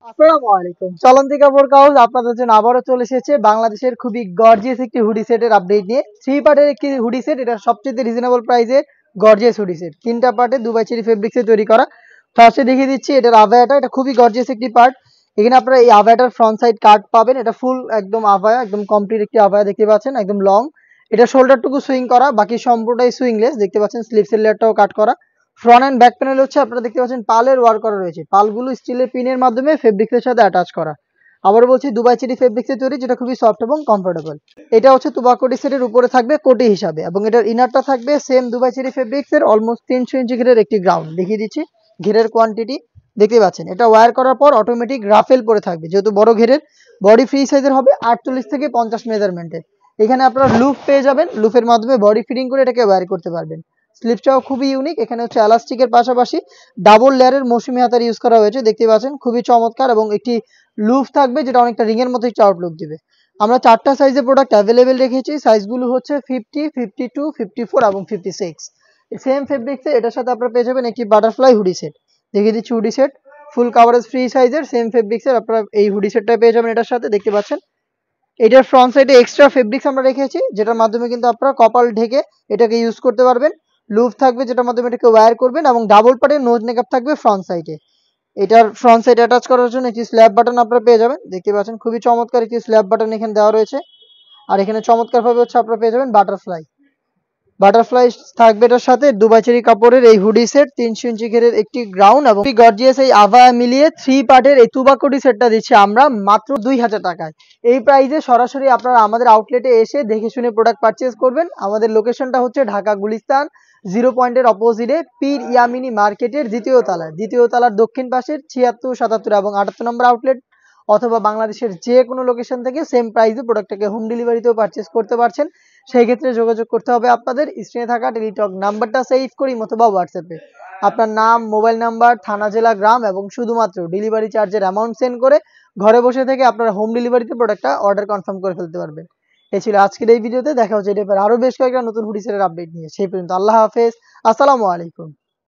আসসালামু আলাইকুম। চলন্তি কাপড় হাউস আপনাদের জন্য আবারও চলে এসেছে বাংলাদেশের খুবই গর্জিয়াস একটি হুডি সেটের আপডেট নিয়ে। 3 পার্টের একটি হুডি সেট, এটা সবচেয়ে রিজনেবল প্রাইসে গর্জিয়াস হুডি সেট। 3টা পার্টে দুবাই চেরি ফেব্রিক্সে তৈরি করা। ফার্স্টে দেখিয়ে দিচ্ছি এটার আভায়াটা, এটা খুবই গর্জিয়াস একটি পার্ট। এখানে আপনারা এই আভায়াটার ফ্রন্ট সাইড কাট পাবেন, এটা ফুল একদম আভায়া, একদম কমপ্লিট একটি আভায়া দেখতে পাচ্ছেন, একদম লং। এটা শোল্ডারটুকু সুইং করা, বাকি সম্পূর্ণটাই সুইংলেস দেখতে পাচ্ছেন, স্লিভসের লেয়ারটাও কাট করা। ফ্রন্ট এন্ড ব্যাক প্যানেল হচ্ছে আপনারা দেখতে পাচ্ছেন পালের ওয়ার্ক করা রয়েছে, পালগুলো স্টিলের পিনের মাধ্যমে ফেব্রিক্সের সাথে অ্যাটাচ করা। আবার বলছি দুবাই চেরি ফেব্রিক্সের তৈরি, যেটা খুবই সফট এবং কমফোর্টেবল। এটা হচ্ছে তুবাকোটি সেটের উপরে থাকবে কোটি হিসাবে, এবং এটার ইনারটা থাকবে সেম দুবাই চেরি ফেব্রিক্সের অলমোস্ট 300 ইঞ্চি ঘেরের একটি গ্রাউন্ড দেখিয়ে দিচ্ছি। ঘেরের কোয়ান্টিটি দেখতে পাচ্ছেন, এটা ওয়্যার করার পর অটোমেটিক রাফেল পরে থাকবে, যেহেতু বড় ঘেরের। বডি ফ্রি সাইজের হবে 48 থেকে 50 মেজারমেন্টের। এখানে আপনারা লুপ পেয়ে যাবেন, লুপের মাধ্যমে বডি ফিটিং করে এটাকে ওয়্যার করতে পারবেন। স্লিপটাও খুবই ইউনিক, এখানে হচ্ছে এলাস্টিকের পাশাপাশি ডাবল লেয়ারের মৌসুমী হাতার ইউজ করা হয়েছে দেখতে পাচ্ছেন, খুবই চমৎকার। এবং একটি লুপ থাকবে যেটা অনেকটা রিং এর মতো একটু আউটলুক দিবে। আমরা 4টা সাইজের প্রোডাক্ট অ্যাভেলেবেল রেখেছি, সাইজগুলো হচ্ছে 50, 52, 54 এবং 56। সেম ফেব্রিক্সে এটার সাথে আপনারা পেয়ে যাবেন একটি বাটারফ্লাই হুডি সেট। দেখিয়ে দিচ্ছি hoodie set, full coverage free সাইজের সেম ফেব্রিক্সের আপনারা এই হুডি সেটটা পেয়ে যাবেন এটার সাথে দেখতে পাচ্ছেন। এটার ফ্রন্ট সাইডে এক্সট্রা ফেব্রিক্স আমরা রেখেছি, যেটার মাধ্যমে কিন্তু আপনারা কপাল ঢেকে এটাকে ইউজ করতে পারবেন। লুপ থাকবে যেটার মাধ্যমে এটাকে ওয়্যার করবেন, এবং ডাবল পার্টের নোজ মেকআপ থাকবে ফ্রন্ট সাইডে। এটার ফ্রন্ট সাইড অ্যাটাচ করার জন্য একটি স্ল্যাব বাটন আপনারা পেয়ে যাবেন দেখতে পাচ্ছেন, খুবই চমৎকার একটি স্ল্যাব বাটন এখানে দেওয়া রয়েছে। আর এখানে চমৎকার ভাবে হচ্ছে আপনারা পেয়ে যাবেন বাটারফ্লাই। বাটারফ্লাই থাকবে এটার সাথে। দুবাই চেরি কাপড়ের এই হুডি সেট 300 ইঞ্চি ঘেরের একটি গ্রাউন্ড এবং গর্জিয়াস এই আভায়া মিলিয়ে 3 পার্টের এই তুবাকুটি সেটটা দিচ্ছি আমরা মাত্র 2000 টাকায়। এই প্রাইসে সরাসরি আপনারা আমাদের আউটলেটে এসে দেখে শুনে প্রোডাক্ট পারচেজ করবেন। আমাদের লোকেশনটা হচ্ছে ঢাকা গুলিস্তান 0 পয়েন্টের অপোজিটে পীর ইয়ামিনী মার্কেটের দ্বিতীয় তলার দক্ষিণ পাশের 76, 77 এবং 78 নম্বর আউটলেট, অথবা বাংলাদেশের যে কোনো লোকেশন থেকে সেম প্রাইসে প্রোডাক্টটাকে হোম ডেলিভারিতেও পারচেজ করতে পারছেন। সেই ক্ষেত্রে যোগাযোগ করতে হবে আপনাদের স্ক্রিনে থাকা টেলিটক নাম্বারটা সেভ করি অথবা হোয়াটসঅ্যাপে আপনার নাম, মোবাইল নাম্বার, থানা, জেলা, গ্রাম এবং শুধুমাত্র ডেলিভারি চার্জের অ্যামাউন্ট সেন্ড করে ঘরে বসে থেকে আপনারা হোম ডেলিভারিতে প্রোডাক্টটা অর্ডার কনফার্ম করে ফেলতে পারবেন। এই ছিল আজকের এই ভিডিওতে, দেখা হচ্ছে এটা আরো বেশ কয়েকটা নতুন হুডি সেটের আপডেট নিয়ে। সেই পর্যন্ত আল্লাহ হাফেজ, আসসালামু আলাইকুম।